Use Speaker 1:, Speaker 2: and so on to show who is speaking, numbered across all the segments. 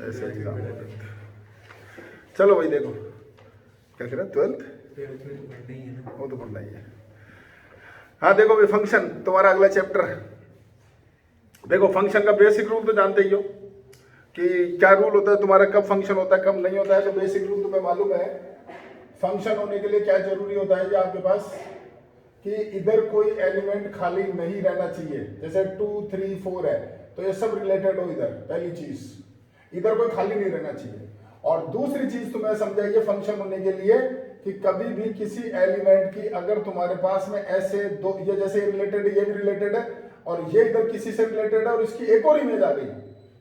Speaker 1: ऐसे एग्जाम होते थे। चलो भाई देखो क्या कह रहा 12th वो तो पढ़ना ही है। हाँ देखो भाई फंक्शन तुम्हारा अगला चैप्टर। देखो फंक्शन का बेसिक रूल तो जानते ही हो कि क्या रूल होता है तुम्हारा, कब फंक्शन होता है कब नहीं होता है। तो बेसिक रूल तुम्हें मालूम है फंक्शन होने के लिए क्या जरूरी होता है कि आपके पास कि इधर कोई एलिमेंट खाली नहीं रहना चाहिए। जैसे 2 3 4 है तो ये सब रिलेटेड हो इधर, पहली चीज इधर कोई खाली नहीं रहना चाहिए। और दूसरी चीज तुम्हें समझाइए फंक्शन होने के लिए कि कभी भी किसी एलिमेंट की अगर तुम्हारे पास में ऐसे दो, ये जैसे रिलेटेड है ये भी रिलेटेड है और ये इधर किसी से रिलेटेड है और इसकी एक और इमेज आ गई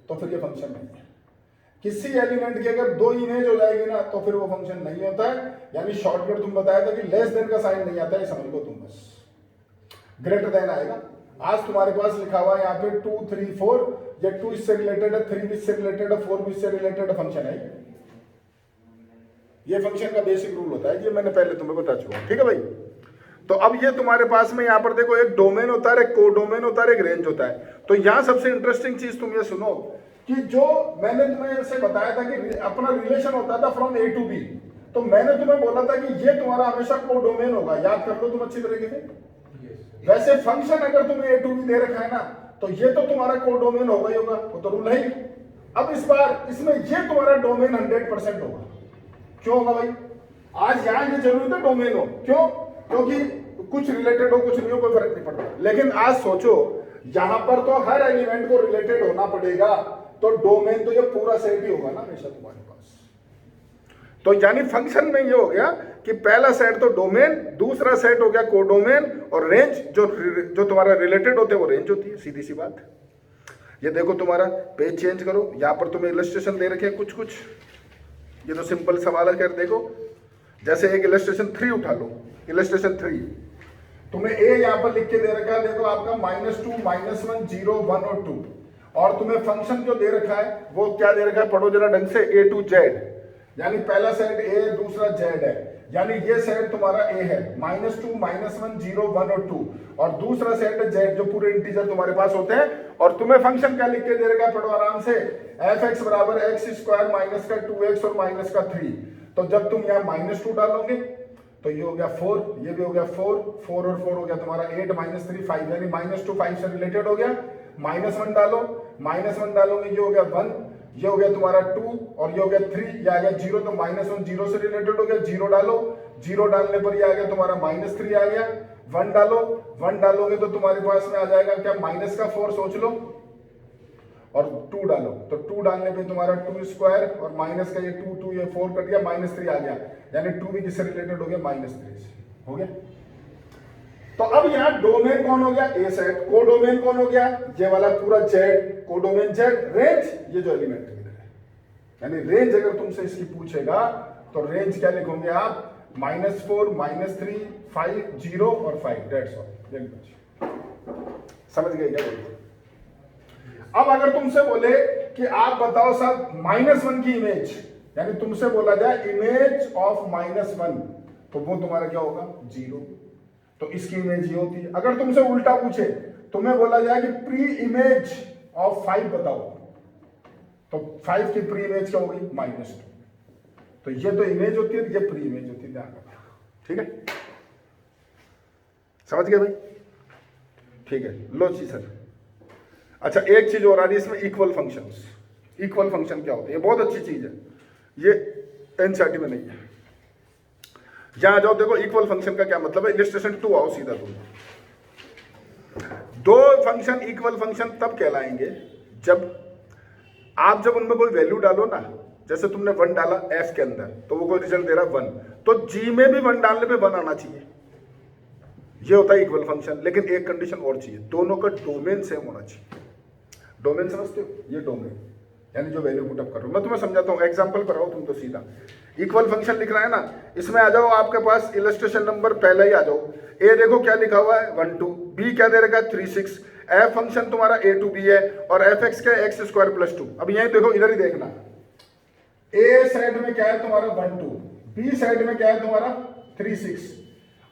Speaker 1: तो फिर ये फंक्शन नहीं है। किसी एलिमेंट की अगर दो इमेज हो जाएगी ना तो फिर वो फंक्शन नहीं होता है। यानी शॉर्टकट तुम बताया था कि लेस देन का साइन नहीं आता है, समझ लो तुम बस, ग्रेटर देन आएगा। आज तुम्हारे पास लिखा हुआ है यहाँ पे 2 3 4, ये 2 इससे रिलेटेड है, 3 भी इससे रिलेटेड है, 4 भी इससे रिलेटेड है, फंक्शन है ये फंक्शन का बेसिक रूल होता है, ये मैंने पहले तुम्हें बता चुका हूं। ठीक है भाई। तो अब ये तुम्हारे पास में यहाँ पर देखो एक डोमेन होता है, एक कोडोमेन होता है, एक रेंज होता है। तो यहाँ सबसे इंटरेस्टिंग चीज तुम ये सुनो कि जो मैंने तुम्हें ऐसे बताया था कि अपना रिलेशन होता था फ्रॉम ए टू बी, तो मैंने तुम्हें बोला था कि ये तुम्हारा हमेशा कोडोमेन होगा, याद कर लो तुम अच्छी तरीके से। वैसे फंक्शन अगर तुम्हें ए टू बी दे रखा है ना तो ये तो तुम्हारा कोडोमेन होगा ही होगा, वो तो रूल है ही। अब इस बार इसमें ये तुम्हारा डोमेन 100% होगा। क्यों होगा भाई? आज यहां ये जरूरी था डोमेन हो, क्यों? क्योंकि कुछ रिलेटेड हो कुछ नहीं हो कोई फर्क नहीं पड़ता। लेकिन आज सोचो यहां पर तो हर एलिमेंट को रिलेटेड होना पड़ेगा, तो डोमेन तो ये पूरा सेट ही होगा ना हमेशा तुम्हारे पास। तो यानी फंक्शन में ये हो गया कि पहला सेट तो डोमेन, दूसरा सेट हो गया कोडोमेन, और रेंज जो तुम्हारा रिलेटेड होते हैं वो रेंज होती है, सीधी सी बात। ये देखो तुम्हारा पेज चेंज करो, यहां पर तुम्हें इलस्ट्रेशन दे रखे हैं कुछ कुछ, ये तो सिंपल सवाल है। कर देखो जैसे एक इलस्ट्रेशन 3 उठा लो, इलस्ट्रेशन 3 तुम्हें ए यहां पर लिख के दे रखा है, देखो आपका -2 -1 0 1 और 2, और तुम्हें फंक्शन जो दे रखा है वो क्या दे रखा है, पढ़ो जरा ढंग से, A to Z, यानी पहला सेट A दूसरा Z है, यानी ये सेट तुम्हारा A है, -2 -1 0 1 और 2, और दूसरा सेट है Z जो पूरे इंटीजर तुम्हारे पास होते हैं। और तुम्हें फंक्शन क्या लिख के दे रखा है, पढ़ो आराम से, f(x) बराबर x² माइनस का 2x और माइनस का 3। तो जब तुम यहाँ -2 डालोगे तो ये हो गया 4, ये भी हो गया 4 4 और 4 हो गया तुम्हारा 8 -3 5, यानी -2 5 से रिलेटेड हो गया। -1 डालो, -1 डालोगे ये हो गया 1, ये हो गया तुम्हारा 2 और ये हो गया 3, ये आ गया 0, तो -1 0 से रिलेटेड हो गया। 0 डालो, 0 डालने पर ये आ गया तुम्हारा -3 आ गया। 1 डालो, 1 डालोगे तो तुम्हारे पास में आ जाएगा क्या, -4 सोच लो, और 2 डालो, तो 2 डालने पे तुम्हारा 2² और माइनस का ये 2 2 ये 4 कर दिया, -3 आ गया, यानी 2 भी किससे रिलेटेड हो गया, -3 से हो गया। तो अब यहाँ डोमेन कौन हो गया, ए सेट, कोडोमेन कौन हो गया, ये वाला पूरा जेड, कोडोमेन जेड, रेंज ये जो एलिमेंट है, यानी रेंज अगर तुमसे इसकी पूछेगा तो रेंज क्या लिखोगे आप, -4 -3 5 0 और 5, दैट्स ऑल। समझ गए क्या बोलते? अब अगर तुमसे बोले कि आप बताओ साहब -1 की इमेज, यानी तुमसे बोला जाए इमेज ऑफ -1, तो वो तुम्हारा क्या होगा, 0, तो इसकी इमेज ये होती है। अगर तुमसे उल्टा पूछे, तुम्हें बोला जाए कि प्री इमेज ऑफ 5 बताओ, तो 5 की प्री इमेज क्या होगी, -2, तो ये तो इमेज होती है, ये प्री इमेज होती है, ध्यान रखना। ठीक है, समझ गए भाई? ठीक है, लो जी सर। अच्छा एक चीज और आ रही है इसमें, इक्वल फंक्शंस। इक्वल फंक्शन क्या होते हैं, ये बहुत अच्छी चीज है, ये एनसीईआरटी में नहीं है। यहां जाओ, देखो इक्वल फंक्शन का क्या मतलब है, इलस्ट्रेशन 2 आओ सीधा तुम। दो फंक्शन इक्वल फंक्शन तब कहलाएंगे जब उनमें कोई वैल्यू डालो ना, जैसे तुमने 1 डाला f के अंदर तो वो कोई रिजल्ट दे रहा है 1, तो g में भी 1 डालने पे 1 आना चाहिए, ये होता है इक्वल फंक्शन। लेकिन एक कंडीशन और चाहिए, दोनों का डोमेन सेम होना चाहिए। डोमेन समझते हो, ये डोमेन यानी जो वैल्यू पुट अप कर रहा हूं मैं तुम्हें समझाता हूं, एग्जांपल पर आओ तुम तो सीधा। इक्वल फंक्शन लिख रहा है ना, इसमें आ जाओ, आपके पास इलस्ट्रेशन नंबर पहले ही आ जाओ। ए देखो क्या लिखा हुआ है 1 2, बी क्या दे रखा है 3 6, एफ फंक्शन तुम्हारा ए टू बी है, और एफ एक्स क्या x² + 2। अब यही देखो, इधर ही देखना, ए साइड में क्या है तुम्हारा 1 2, बी साइड में क्या है तुम्हारा 3 6,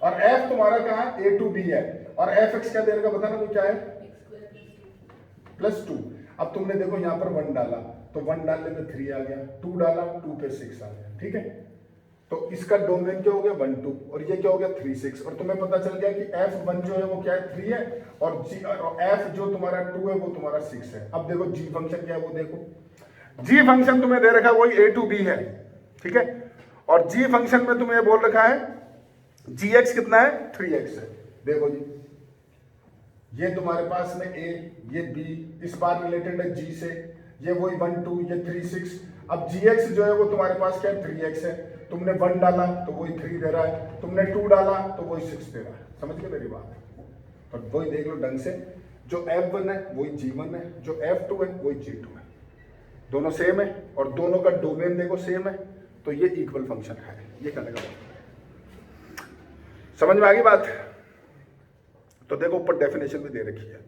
Speaker 1: और एफ तुम्हारा कहाँ ए टू बी है, और एफ एक्स क्या दे रखा बताना वो क्या है, +2। अब तुमने देखो यहाँ पर 1 डाला, तो 1 डालने पे 3 आ गया, 2 डाला 2 पे 6 आ गया, ठीक है। तो इसका डोमेन क्या हो गया 1 2 और ये क्या हो गया 3 6 और तुम्हें पता चल गया कि F1 जो है वो क्या है 3 है और F जो तुम्हारा 2 है वो तुम्हारा 6 है। अब देखो G फंक्शन क्या है वो देखो, G फंक्शन तुम्हें दे रखा है वही A to B है, ठीक है। और G फंक्शन में तुम्हें बोल रखा है Gx कितना है 3x है। देखो जी ये तुम्हारे पास में A, ये B, इस बार रिलेटेड है G से, ये वही 1 2, ये 3 6। अब Gx जो है वो तुम्हारे पास क्या है 3x है, तुमने 1 डाला तो वही 3 दे रहा है, तुमने 2 डाला तो वही 6 दे रहा है। समझ गए मेरी बात? और वही देख लो ढंग से, जो F1 है वही G1 है, जो F2 है वही G2 है, दोनों सेम है और दोनों का डोमेन देखो सेम है, तो ये इक्वल फंक्शन है। ये कहने का मतलब समझ में आ गई बात? तो देखो ऊपर डेफिनेशन भी दे रखी है,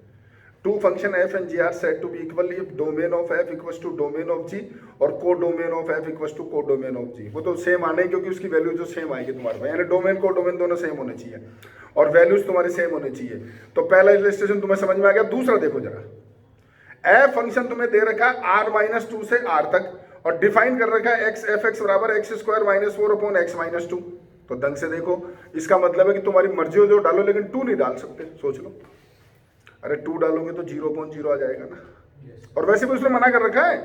Speaker 1: two function f and g are said to be equally domain of f equals to domain of g और को domain of f equals to को डोमेन ऑफ g। वो तो सेम आने क्योंकि उसकी वैल्यू जो सेम आएगी तुम्हारे पास, यानी डोमेन को डोमेन दोनों सेम होने चाहिए और वैल्यूज तुम्हारे सेम होने चाहिए। तो पहला इलस्ट्रेशन तुम्हें समझ में आ गया। दूसरा देखो जरा, f फंक्शन तुम्हें दे रखा है r-2 से r तक और डिफाइन कर रखा है x f x बराबर x square minus 4 upon x minus 2। तो ढंग से देखो, इसका मतलब है कि तुम्हारी मर्जी हो जो डालो, लेकिन 2 नहीं डाल सकते। सोच लो, अरे 2 डालोगे तो 0.0 आ जाएगा ना। और वैसे भी उसने मना कर रखा है,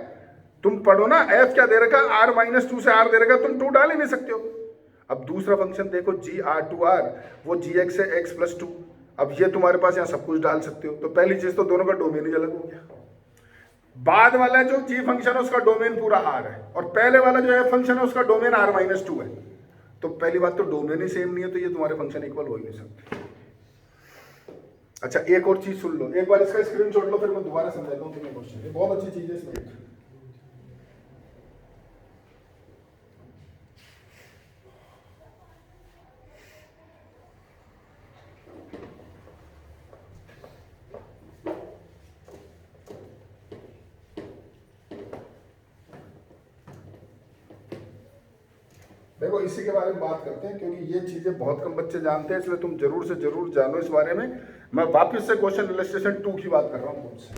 Speaker 1: तुम पढ़ो ना, f क्या दे रखा है r-2 से r दे रखा, तुम 2 डाल ही नहीं सकते हो। अब दूसरा फंक्शन देखो g r2r, वो gx है x प्लस 2। अब ये तुम्हारे पास यहाँ सब कुछ डाल सकते हो। तो पहली चीज तो दोनों का डोमेन ही अलग हो गया। बाद वाला जो g फंक्शन है उसका डोमेन पूरा r है और पहले वाला जो f फंक्शन है उसका डोमेन r-2 है। तो पहली बात तो डोमेन ही सेम नहीं है, तो ये तुम्हारे फंक्शन इक्वल हो ही नहीं सकते। अच्छा एक और चीज सुन लो, एक बार इसका स्क्रीनशॉट लो, फिर मैं दोबारा समझाता हूँ तुम्हें क्वेश्चन। ये बहुत अच्छी चीज है इसमें। देखो इसी के बारे में बात करते हैं क्योंकि ये चीजें बहुत कम बच्चे जानते हैं, इसलिए तुम जरूर से जरूर जानो इस बारे में। मैं वापस से क्वेश्चन इलस्ट्रेशन 2 की बात कर रहा हूं तुमसे।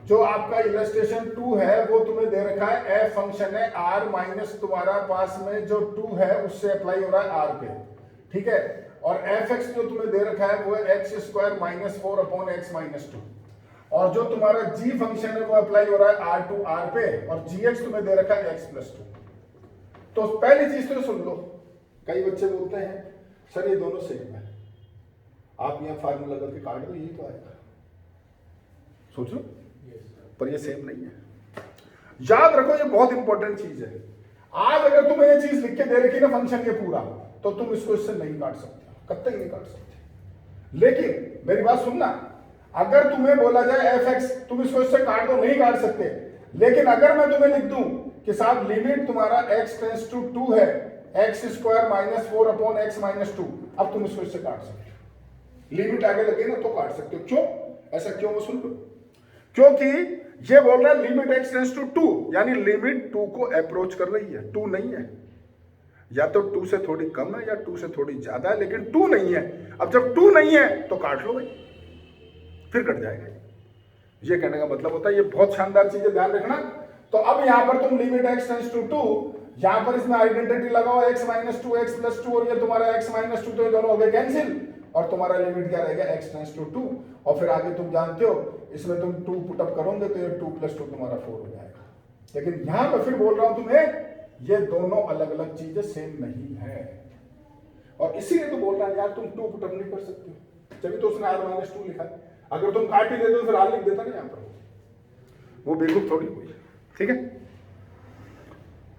Speaker 1: जो आपका इलस्ट्रेशन 2 है वो तुम्हें दे रखा है f फंक्शन है r माइनस तुम्हारा पास में जो 2 है उससे अप्लाई हो रहा है r पे, ठीक है। और fx जो तुम्हें दे रखा है वो है x square minus 4 upon x minus 2। और जो तुम्हारा g फंक्शन है वो अप्लाई हो रहा है r टू r पे और gx तुम्हें दे रखा है x प्लस 2। तो पहली चीज तो सुन लो, कई बच्चे बोलते हैं सर ये दोनों सेम है, आप यहाँ फार्मूला करके काट दो यही तो आएगा। सोच लो, पर ये सेम नहीं है। याद रखो ये बहुत इंपॉर्टेंट चीज है। आज अगर तुम्हें ये चीज लिख के दे रखी ना फंक्शन ये पूरा, तो तुम इसको इससे नहीं काट सकते, कब तक नहीं काट सकते। लेकिन मेरी बात सुनना, अगर तुम्हें बोला जाए fx तुम इसको इससे काट दो, नहीं काट सकते। लेकिन अगर मैं तुम्हें लिख दूं कि साहब लिमिट तुम्हारा x टेंड्स टू 2 है x square minus 4 upon x minus 2, अब तुम इसको इससे काट सकते हो। लिमिट आगे लगे ना तो काट सकते हो। क्यों ऐसा क्यों? वो सुन लो, क्योंकि ये बोल रहा है लिमिट x टेंड्स टू 2, यानी लिमिट 2 को अप्रोच कर रही है, 2 नहीं है। या तो 2 से थोड़ी कम है या 2 से थोड़ी ज्यादा है, लेकिन 2 नहीं है। अब जब 2 नहीं है तो काट लो भाई, फिर कट जाएगा। ये कहने का मतलब होता है, ये बहुत शानदार चीज है, ध्यान रखना। तो अब यहां पर तुम लिमिट x टेंड्स टू 2, यहां पर इसमें आइडेंटिटी लगाओ x माइनस 2 x प्लस 2 और ये तुम्हारा x माइनस 2, तो ये दोनों हो गए कैंसिल और तुम्हारा लिमिट क्या रहेगा x टेंड्स टू 2। और फिर आगे तुम जानते हो इसमें तुम 2 पुटअप करोगे तो ये 2 प्लस 2 तुम्हारा 4 हो जाएगा। लेकिन यहां पर फिर बोल रहा हूं तुम्हें, ये दोनों अलग अलग चीजें सेम नहीं है और इसीलिए तो बोल रहा है यार तुम 2 पुटअप नहीं कर सकते, तभी तो उसने r माइनस 2 लिखा है। अगर तुम काट ही देते तो फिर r लिख देता ना यहाँ पर, वो बेवकूफ थोड़ी हुई। ठीक है,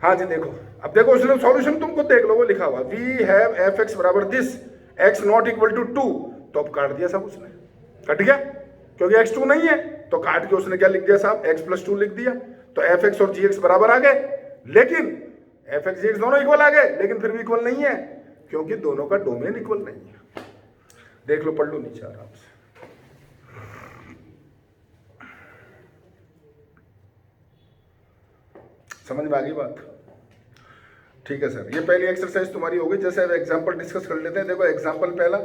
Speaker 1: हाँ जी देखो, अब देखो उसने सॉल्यूशन तुमको देख लो, वो लिखा हुआ वी हैव एफ एक्स बराबर this X not equal to 2, तो अब काट दिया सब उसने, कट गया क्योंकि x 2 नहीं है, तो काट के उसने क्या लिख दिया साहब x प्लस 2 लिख दिया। तो एफ एक्स और जी एक्स बराबर आ गए, लेकिन एफ एक्स जी एक्स दोनों इक्वल आ गए, लेकिन फिर भी इक्वल नहीं है क्योंकि दोनों का डोमेन इक्वल नहीं है। देख लो, पढ़ लो नीचे आराम से। समझ में आ गई बात? ठीक है सर, ये पहली एक्सरसाइज तुम्हारी होगी। जैसे अब एग्जांपल डिस्कस कर लेते हैं। देखो एग्जांपल पहला,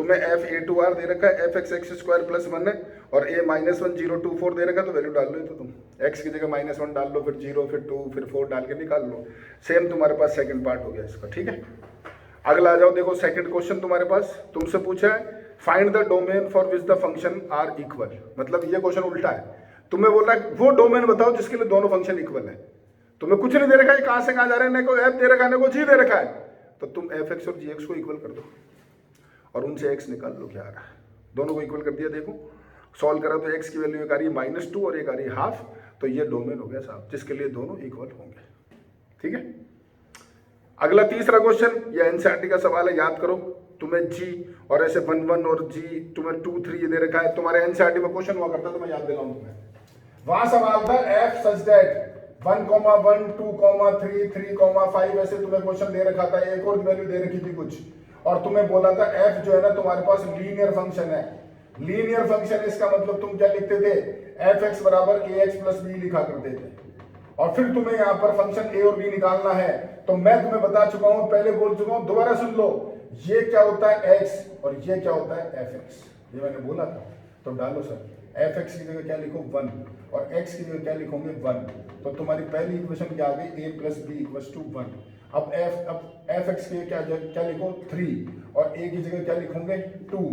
Speaker 1: तुम्हें एफ ए टू आर दे रखा है, F X X square plus 1 है और ए -1 0 2 4 दे रखा है, तो वैल्यू डाल लो। तो तुम एक्स की जगह -1 डाल लो, फिर 0 फिर 2 फिर 4 डाल के निकाल लो। सेम तुम्हारे पास सेकंड पार्ट हो गया इसका, ठीक है। अगला आ जाओ, देखो सेकंड क्वेश्चन तुम्हारे पास तुमसे पूछा है find the domain for which the function are equal. मतलब ये क्वेश्चन उल्टा है, तुम्हें बोल रहा है वो डोमेन बताओ जिसके लिए दोनों फंक्शन इक्वल है। तुम्हें कुछ नहीं दे रखा है, कहां से कहां जा रहे हैं, ना को एफ दे रखा है ना को जी दे रखा है, तो तुम एफ एक्स और जी एक्स को इक्वल कर दो और उनसे एक्स निकाल लो क्या आ रहा है। दोनों को इक्वल कर दिया, देखो सॉल्व करा तो एक्स की वैल्यू एक आ रही है -2 और एक आ रही है हाफ, तो ये डोमेन हो गया साहब जिसके लिए दोनों इक्वल होंगे, ठीक है। अगला तीसरा क्वेश्चन, ये एनसीईआरटी का सवाल है, याद करो। तुम्हें जी और ऐसे 1 1 और जी तुम्हें 2 3 ये दे रखा है। तुम्हारे एनसीईआरटी में क्वेश्चन हुआ करता है, तो मैं याद दिलाऊं तुम्हें। वहां सवाल था एफ सच दैट 1 1 2 3 3 5 ऐसे तुम्हें क्वेश्चन दे रखा था, एक और वैल्यू दे रखी थी कुछ, और तुम्हें बोला था एफ जो है ना तुम्हारे पास लीनियर फंक्शन है। लीनियर फंक्शन इसका मतलब तुम क्या लिखते थे, एफ एक्स बराबर ए एक्स प्लस बी लिखा करते थे, और फिर तुम्हें यहाँ पर फंक्शन ए और बी निकालना है। तो मैं तुम्हें बता चुका हूं, पहले बोल चुका हूं, दोबारा सुन लो, ये क्या होता है एक्स और ये क्या होता है एफ एक्स, ये मैंने बोला था। तो डालो सर, एफ एक्स की जगह क्या लिखो 1 और एक्स की जगह क्या लिखोगे 1, तो तुम्हारी पहली इक्वेशन क्या आ गई, ए प्लस बी इक्वल्स टू 1। अब एफ एक्स के क्या लिखो 3 और ए की जगह क्या लिखोगे 2,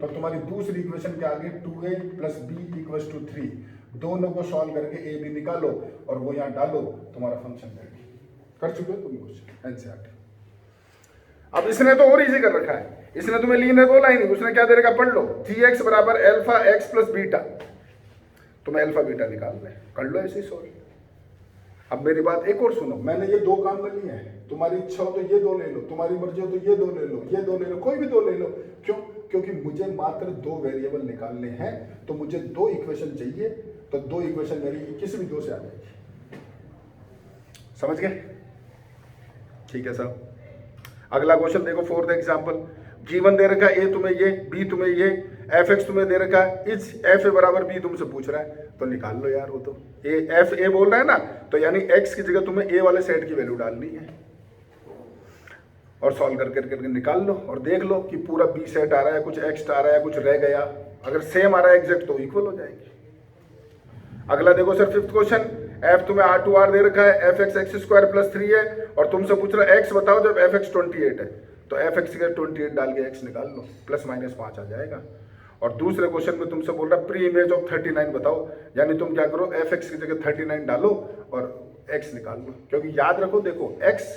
Speaker 1: तो तुम्हारी दूसरी इक्वेशन क्या आ गई 2a plus B equals to 3। दोनों को सॉल्व करके ए बी निकालो और वो यहाँ डालो, तुम्हारा फंक्शन रेडी। कर चुके हो तुम क्वेश्चन एनसीईआरटी। अब इसने तो और इजी कर रखा है, इसने तुम्हें लीनियर बोला ही नहीं, उसने क्या दे रखा पढ़ लो, जी एक्स बराबर अल्फा एक्स प्लस बीटा, तुम्हें अल्फा बीटा निकालना है, कर लो ऐसे ही सॉल्व। अब मेरी बात एक और सुनो, मैंने ये 2 काम कर लिए हैं, तुम्हारी इच्छा हो तो ये 2 ले लो, तुम्हारी मर्जी हो तो ये 2 ले लो, ये 2 ले लो, कोई भी 2 ले लो। क्यों? क्योंकि मुझे मात्र 2 वेरिएबल निकालने हैं, तो मुझे 2 इक्वेशन चाहिए, तो 2 इक्वेशन मेरी किसी भी 2 से आ जाएगी। समझ गए? ठीक है साहब। अगला क्वेश्चन देखो, 4th एग्जाम्पल, G1 दे रखा है, ए तुम्हें ये, बी तुम्हें ये, एफ एक्स तुम्हें दे रखा है, इस एफ ए बराबर बी तुमसे पूछ रहा है, तो निकाल लो यार। वो तो ए एफ ए बोल रहा है ना, तो यानी एक्स की जगह तुम्हें ए वाले सेट की वैल्यू डालनी है और सॉल्व करके निकाल लो और देख लो कि पूरा बी सेट आ रहा है, कुछ एक्स आ रहा है, कुछ रह गया। अगर सेम आ रहा है एग्जैक्ट तो इक्वल हो जाएंगे। अगला देखो सर 5th क्वेश्चन, एफ तुम्हें R2R दे रखा है, F X X square plus 3 है और तुमसे पूछ रहा है एक्स बताओ जब एफ एक्स 28 है, तो एफ एक्स की जगह 28 डाल के एक्स निकाल लो, ±5 आ जाएगा। और दूसरे क्वेश्चन में तुमसे बोल रहा है प्री इमेज ऑफ 39 बताओ, यानी तुम क्या करो, एफ एक्स की जगह 39 डालो और एक्स निकाल लो। क्योंकि याद रखो, देखो एक्स,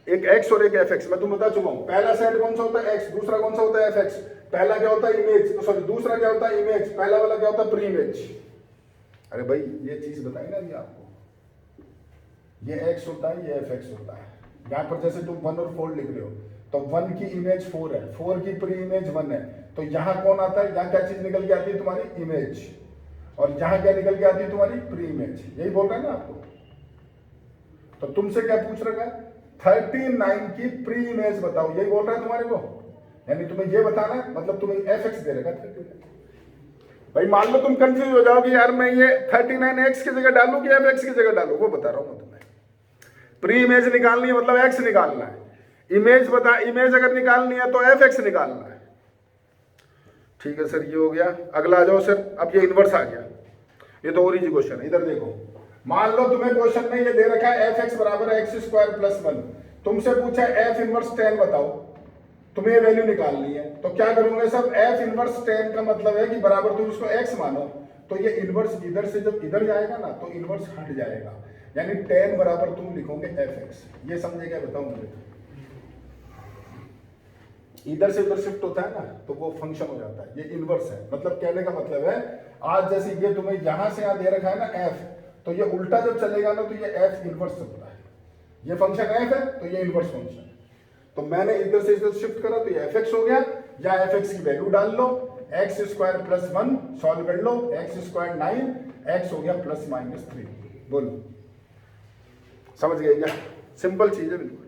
Speaker 1: एक एक्स और एक एफ एक्स, मैं तुम्हें बता चुका हूँ। पहला सेट कौन सा होता है एक्स, दूसरा कौन सा होता है एफ एक्स। पहला क्या होता है इमेज, सॉरी दूसरा क्या होता है इमेज, पहला वाला क्या होता है प्री इमेज। अरे भाई ये चीज बताई ना अभी आपको, ये एक्स होता है, ये एफ एक्स होता है। यहाँ पर जैसे तुम 1 और 4 लिख रहे हो, तो 1 की इमेज 4 है, 4 की प्री इमेज 1 है, तो यहाँ कौन आता है, यहाँ क्या चीज निकल के आती है तुम्हारी इमेज, और यहाँ क्या निकल के आती है तुम्हारी प्री इमेज। यही बोल रहा है ना आपको। तो तुमसे क्या पूछ रखा है, 39 की प्री इमेज बताओ, यही बोल रहा है तुम्हारे को। यानी तुम्हें ये बताना है, मतलब तुम्हें एफ एक्स दे रखा 39। भाई मान लो तुम कंफ्यूज हो जाओगे, यार मैं ये 39 एक्स की जगह डालू कि एफ एक्स की जगह डालू, वो बता रहा हूं मैं तुम्हें। प्री इमेज निकालनी है मतलब एक्स निकालना है, इमेज इमेज अगर निकालनी है तो एफ एक्स निकालना है। ठीक है सर, ये हो गया। अगला आ जाओ सर, अब ये इनवर्स आ गया, ये तो और इजी क्वेश्चन है। इधर देखो, मान लो तुम्हें क्वेश्चन में ये दे रखा है एफ एक्स बराबर एक्स स्क्वायर प्लस 1, तुमसे पूछा है एफ इनवर्स 10 बताओ, तुम्हें ये वैल्यू निकालनी है। तो क्या करोगे सब, एफ इनवर्स 10 का मतलब है कि बराबर तुम इसको एक्स मानो, तो ये इनवर्स इधर से जब इधर जाएगा ना तो इनवर्स हट जाएगा, यानी 10 बराबर तुम लिखोगे एफ एक्स। ये समझे क्या, बताऊं मुझे। इधर से उधर शिफ्ट होता है ना तो वो फंक्शन हो जाता है, ये इनवर्स है। मतलब कहने का मतलब है, आज जैसे ये तुम्हें यहां से यहां दे रखा है ना एफ, तो ये उल्टा जब चलेगा ना तो ये एफ इनवर्स होता है। ये फंक्शन एफ है तो ये इनवर्स फंक्शन है। तो मैंने इधर से इधर शिफ्ट करा तो ये एफ एक्स हो गया, या एफ एक्स की वैल्यू डाल लो, एक्स स्क्वायर प्लस 1 सॉल्व कर लो, एक्स स्क्वायर 9, एक्स हो गया ±3। बोलो समझ गए क्या? सिंपल चीज है बिल्कुल।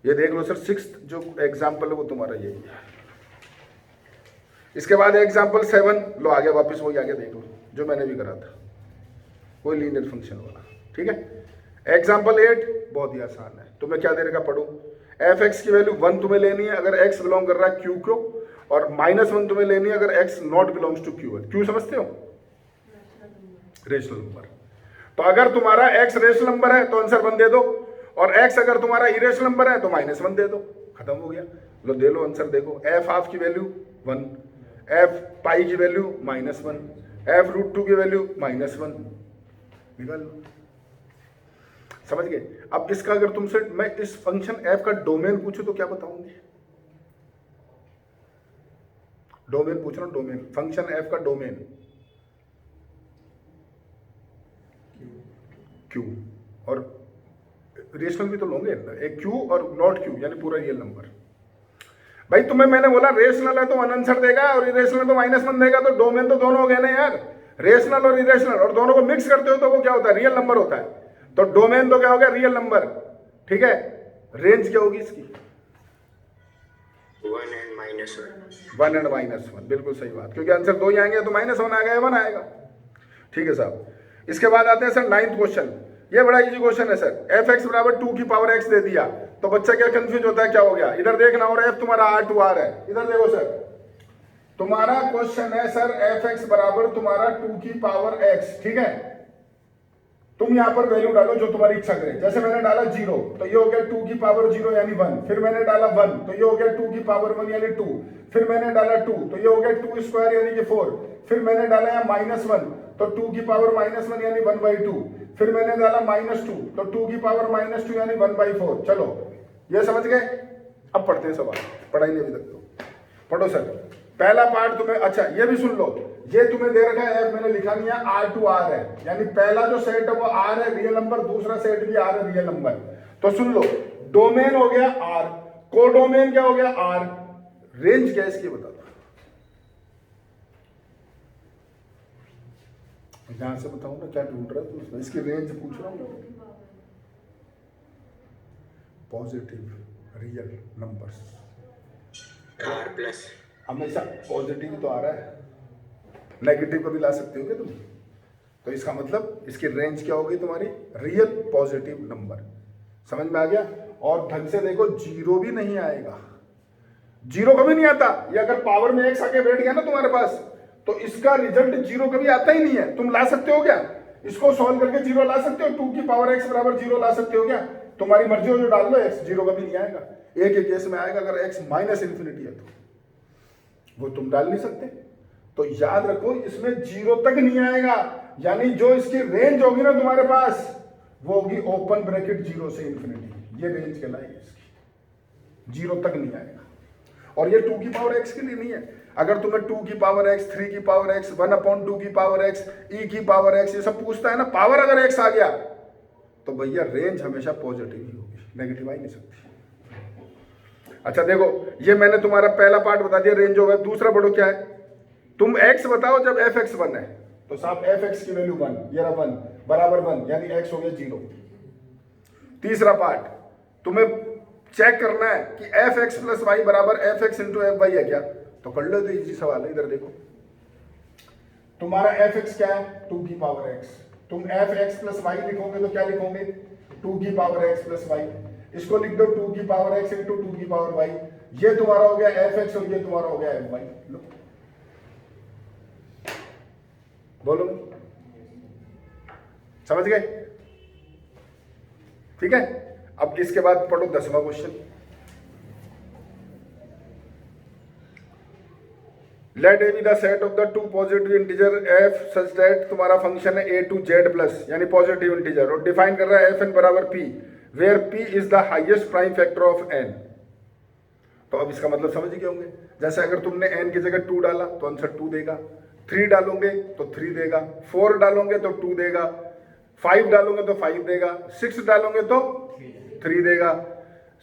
Speaker 1: ये देख लो सर 6th जो एग्जाम्पल है वो तुम्हारा यही है। इसके बाद एग्जाम्पल 7 लो आ गया वापस, वही आ गया, देख लो जो मैंने भी करा था, कोई लीनियर फंक्शन वाला। ठीक है, एग्जाम्पल 8 बहुत ही आसान है, तुम्हें क्या दे रखा पढ़ो, एफ एक्स की वैल्यू 1 तुम्हें लेनी है अगर एक्स बिलोंग कर रहा है क्यू को, और -1 तुम्हें लेनी है अगर X not belongs to Q है। क्यू समझते हो? Rational number. तो अगर तुम्हारा एक्स रेशनल नंबर है तो आंसर 1 दे दो, और एक्स अगर तुम्हारा इरेशनल नंबर है तो -1 दे दो, खत्म हो गया। लो दे लो आंसर, देखो एफ हाफ की वैल्यू 1, एफ पाई की वैल्यू -1, एफ √2 की वैल्यू -1, निकाल लो। समझ गए? अब इसका अगर तुमसे मैं इस फंक्शन एफ का डोमेन पूछूं तो क्या बताऊंगी? डोमेन पूछ रहा हूं, डोमेन, फंक्शन एफ का डोमेन क्यू, और रेशनल भी तो लोगे, एक क्यू और नॉट क्यू यानी पूरा रियल नंबर। भाई तुम्हें मैंने बोला रेशनल है तो 1 आंसर देगा और इरेशनल तो -1 देगा, तो डोमेन तो दोनों हो गए ना यार, रेशनल और इरेशनल, और दोनों को मिक्स करते हो तो वो क्या होता है? रियल नंबर होता है। तो डोमेन तो क्या हो गया? रियल नंबर, ठीक है। रेंज क्या होगी इसकी?
Speaker 2: 1 and -1।
Speaker 1: 1 and -1, बिल्कुल सही बात, क्योंकि आंसर 2 ही आएंगे तो -1 आ गया, 1 आएगा। ठीक है साहब। इसके बाद आते हैं सर 9th क्वेश्चन। ये बड़ा इजी क्वेश्चन है सर। एफ एक्स बराबर 2 की पावर x दे दिया तो बच्चा क्या कंफ्यूज होता है, क्या हो गया? इधर देखना, और एफ तुम्हारा R2R है। इधर देखो सर, तुम्हारा क्वेश्चन है सर एफ एक्स बराबर तुम्हारा 2 की पावर x, ठीक है। तुम यहां पर वैल्यू डालो जो तुम्हारी इच्छा करे। जैसे मैंने डाला 0 तो ये हो गया 2 की पावर 0 यानी 1, फिर मैंने डाला 1 तो ये हो गया 2 की पावर 1 यानी 2, फिर मैंने डाला 2 तो ये हो गया 2 स्क्वायर यानी कि 4, फिर मैंने डाला यहाँ -1 तो 2 की पावर -1 यानी 1/2, फिर मैंने डाला -2 तो 2 की पावर -2 यानी 1/4। चलो ये समझ गए? अब पढ़ते हैं सवाल, पढ़ाई नहीं अभी तक तो। पढ़ो सर। पहला पार्ट तुम्हें, अच्छा ये भी सुन लो, ये तुम्हें दे रखा है एफ, मैंने लिखा नहीं है, R2R है, यानी पहला जो सेट है वो R है रियल नंबर, दूसरा सेट भी R है रियल नंबर। तो सुन लो, डोमेन हो गया R, कोडोमेन क्या हो गया R, रेंज क्या इसकी बता दो। यहां से बताऊं ना क्या ढूंढ रहा है तुम, इसकी रेंज पूछ रहा हूं। पॉजिटिव रियल नंबर्स,
Speaker 2: R+,
Speaker 1: हमेशा पॉजिटिव तो आ रहा है, नेगेटिव को भी ला सकते हो क्या तुम? तो इसका मतलब इसकी रेंज क्या होगी तुम्हारी? Real positive number. समझ में आ गया? और ढंग से देखो, 0 भी नहीं आएगा, 0 कभी नहीं आता। ये अगर पावर में x आके बैठ गया ना तुम्हारे पास तो इसका रिजल्ट 0 कभी आता ही नहीं है। तुम ला सकते हो क्या इसको? सॉल्व करके 0 ला सकते हो? 2 की पावर x बराबर 0 ला सकते हो क्या? तुम्हारी मर्जी हो, जो डाल लो x, 0 कभी नहीं आएगा। एक ही केस में आएगा, अगर x -∞ है तो वो तुम डाल नहीं सकते। तो याद रखो, इसमें 0 तक नहीं आएगा, यानी जो इसकी रेंज होगी ना तुम्हारे पास वो होगी ओपन ब्रैकेट 0 से ∞। ये रेंज कहलाएगी इसकी, 0 तक नहीं आएगा। और ये 2 की पावर x के लिए नहीं है। अगर तुम्हें 2 की पावर x, 3 की पावर x, 1/2 की पावर x, e की पावर x, ये सब पूछता है ना, पावर अगर x आ गया तो भैया रेंज हमेशा पॉजिटिव ही होगी, नेगेटिव आ ही नहीं सकती। अच्छा देखो, ये मैंने तुम्हारा पहला पार्ट बता दिया, रेंज ऑफ एफ। दूसरा पढ़ो क्या है, तुम x बताओ जब एफ एक्स 1 है तो साहब एफ एक्स की वैल्यू 1, ये रहा 1 बराबर 1 यानी x हो गया 0। तीसरा पार्ट, तुम्हें चेक करना है कि एफ एक्स प्लस वाई बराबर F X into F Y है क्या? तो कर लो, तो इजी सवाल है। इधर देखो, तुम्हारा एफ एक्स क्या है? 2 की पावर x। तुम एफ एक्स प्लस वाई लिखोगे तो क्या लिखोगे? 2 की पावर x प्लस वाई। इसको लिख दो 2 की पावर x इंटू 2 की पावर y। ये तुम्हारा हो गया एफ एक्स और ये तुम्हारा हो गया एफ वाई। लो बोलो, समझ गए? ठीक है। अब इसके बाद पढ़ो 10वां question. Let A B the set of the 2 positive integer f such that तुम्हारा फंक्शन है a to z प्लस, यानी पॉजिटिव इंटीजर, और डिफाइन कर रहा है fn बराबर p where p is the highest prime factor of n। तो अब इसका मतलब समझ गए होंगे। जैसे अगर तुमने n की जगह 2 डाला तो आंसर 2 देगा, 3 डालोगे तो 3 देगा, 4 डालोगे तो 2 देगा, 5 डालोगे तो 5 देगा, 6 डालोगे तो 3 देगा,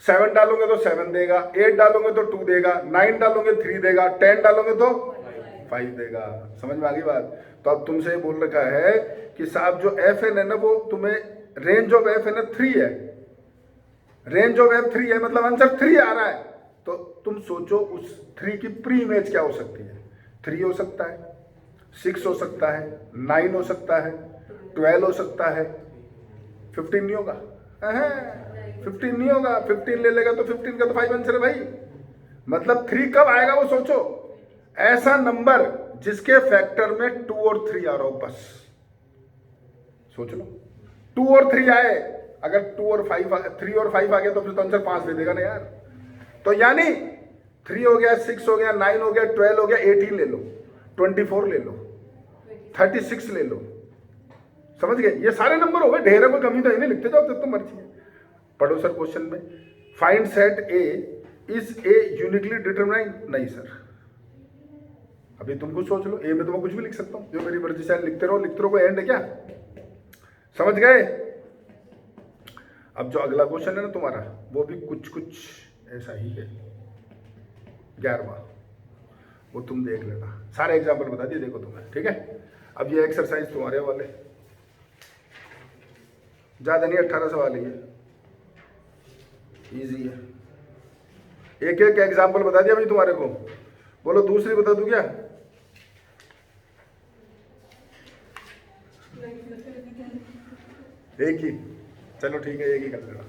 Speaker 1: 7 डालोगे तो 7 देगा, 8 डालोगे तो 2 देगा, 9 डालोगे 3 देगा, 10 डालोगे तो 5 देगा। समझ में आ गई बात? तो अब तुमसे बोल रखा है कि साहब जो एफ एन है ना, वो तुम्हें रेंज ऑफ एफ एन 3 है, रेंज ऑफ एफ 3 है, मतलब आंसर 3 आ रहा है। तो तुम सोचो उस 3 की प्री इमेज क्या हो सकती है? 3 हो सकता है, 6 हो सकता है, 9 हो सकता है, 12 हो सकता है, 15 नहीं होगा, 15 नहीं होगा, 15 ले लेगा तो 15 का तो 5 आंसर है भाई। मतलब 3 कब आएगा वो सोचो, ऐसा नंबर जिसके फैक्टर में 2 और 3 आ रहा हो, बस सोच लो। 2 और 3 आए, अगर 3 और 5 आ गया तो फिर तो आंसर 5 दे देगा ना यार। तो यानी 3 हो गया, 6 हो गया, 9 हो गया, 12 हो गया, 18 ले लो, 24 ले लो, 36 ले लो, समझ गए? ये सारे नंबर हो गए, ढेर कोई कमी तो है नहीं, लिखते जाओ तो मर्जी है। पढ़ो सर क्वेश्चन में, find set A is a uniquely determined. नहीं सर, अभी तुम कुछ सोच लो, ए में तो मैं कुछ भी लिख सकता हूँ, जो मेरी मर्जी से लिखते रहो, कोई एंड है क्या? समझ गए? अब जो अगला क्वेश्चन है ना तुम्हारा, वो भी कुछ ऐसा ही है, 11वां, वो तुम देख लेना। सारे एग्जाम्पल बता दिए देखो तुम्हें, ठीक है? अब ये एक्सरसाइज तुम्हारे वाले, ज्यादा नहीं, 18 सवाल है, इजी है। एक एक एग्जाम्पल बता दिया भाई तुम्हारे को, बोलो दूसरी बता दूं क्या? एक ही, चलो ठीक है, एक ही कर लेना।